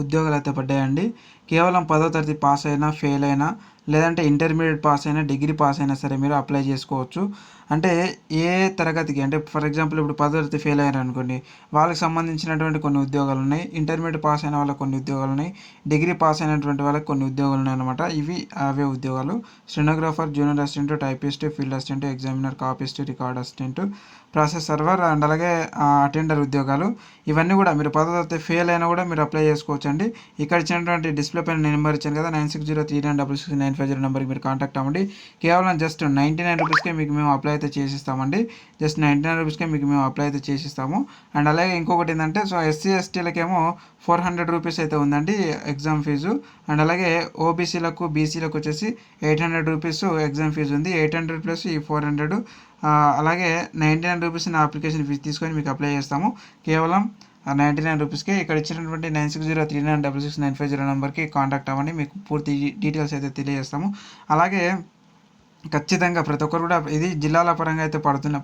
ఉద్యోగాలు అయితే పడ్డాయండి. కేవలం 10వ తరగతి పాస్ అయినా, ఫెయిల్ అయినా, లేదంటే ఇంటర్మీడియట్ పాస్ అయినా, డిగ్రీ పాస్ అయినా సరే మీరు అప్లై చేసుకోవచ్చు. అంటే ఏ తరగతికి అంటే ఫర్ ఎగ్జాంపుల్ ఇప్పుడు 10వ తరగతి ఫెయిల్ అయ్యారనుకోండి, వాళ్ళకి సంబంధించినటువంటి కొన్ని ఉద్యోగాలున్నాయి. ఇంటర్మీడియట్ పాస్ అయిన వాళ్ళకి కొన్ని ఉద్యోగాలున్నాయి. డిగ్రీ పాస్ అయినటువంటి వాళ్ళకి కొన్ని ఉద్యోగాలున్నాయన్నమాట. ఇవి అవే ఉద్యోగాలు. Stenographer, junior assistant, typist, field assistant, examiner, copyist, record assistant, process server and అలాగే అటెండర్ ఉద్యోగాలు. ఇవన్నీ కూడా మీరు 10వ తరగతి ఫెయిల్ అయినా కూడా మీరు అప్లై చేసుకోవచ్చండి. ఇక్కడ ఇచ్చినటువంటి డిస్ప్లే పైన నెంబర్ ఇచ్చాను కదా, 9603966950 నెంబర్కి మీరు కాంటాక్ట్ అవ్వండి. కేవలం జస్ట్ 99 రూపీస్కే మీకు మేము అప్లై అయితే చేసిస్తామండి. జస్ట్ 99 రూపీస్కే మీకు మేము అప్లై అయితే చేసిస్తాము. అండ్ అలాగే ఇంకొకటి ఏంటంటే ఎస్సీ ఎస్టీలకేమో 400 రూపీస్ అయితే ఉందండి ఎగ్జామ్ ఫీజు. అండ్ అలాగే ఓబీసీలకు, బీసీలకు వచ్చేసి 800 రూపీస్ ఎగ్జామ్ ఫీజు ఉంది. 800 ప్లస్ ఈ 400, అలాగే 99 రూపీస్ నా అప్లికేషన్ ఫీజు తీసుకొని మీకు అప్లై చేస్తాము. కేవలం 99 రూపీస్కి. ఇక్కడ ఇచ్చినటువంటి 9603966950 నెంబర్కి కాంటాక్ట్ అవ్వండి. మీకు పూర్తి డీటెయిల్స్ అయితే తెలియజేస్తాము. అలాగే ఖచ్చితంగా ప్రతి ఒక్కరు కూడా ఇది జిల్లాల పరంగా అయితే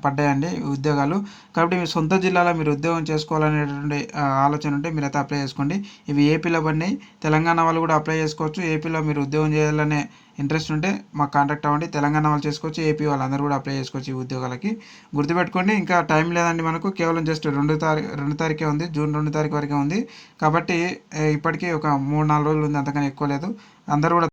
పడ్డాయండి ఉద్యోగాలు. కాబట్టి మీ సొంత జిల్లాలో మీరు ఉద్యోగం చేసుకోవాలనేటువంటి ఆలోచన ఉంటే మీరైతే అప్లై చేసుకోండి. ఇవి ఏపీలో పడినాయి. తెలంగాణ వాళ్ళు కూడా అప్లై చేసుకోవచ్చు. ఏపీలో మీరు ఉద్యోగం చేయాలనే ఇంట్రెస్ట్ ఉంటే మాకు కాంటాక్ట్ అవ్వండి. తెలంగాణ వాళ్ళు చేసుకోవచ్చు, ఏపీ వాళ్ళందరూ కూడా అప్లై చేసుకోవచ్చు ఈ ఉద్యోగాలకి. గుర్తుపెట్టుకోండి, ఇంకా టైం లేదండి మనకు. కేవలం జస్ట్ 2 తారీఖే ఉంది, జూన్ 2 తారీఖు వరకే ఉంది. కాబట్టి ఇప్పటికీ ఒక 3-4 రోజులు ఉంది, అంతకన్నా ఎక్కువ లేదు. అందరూ కూడా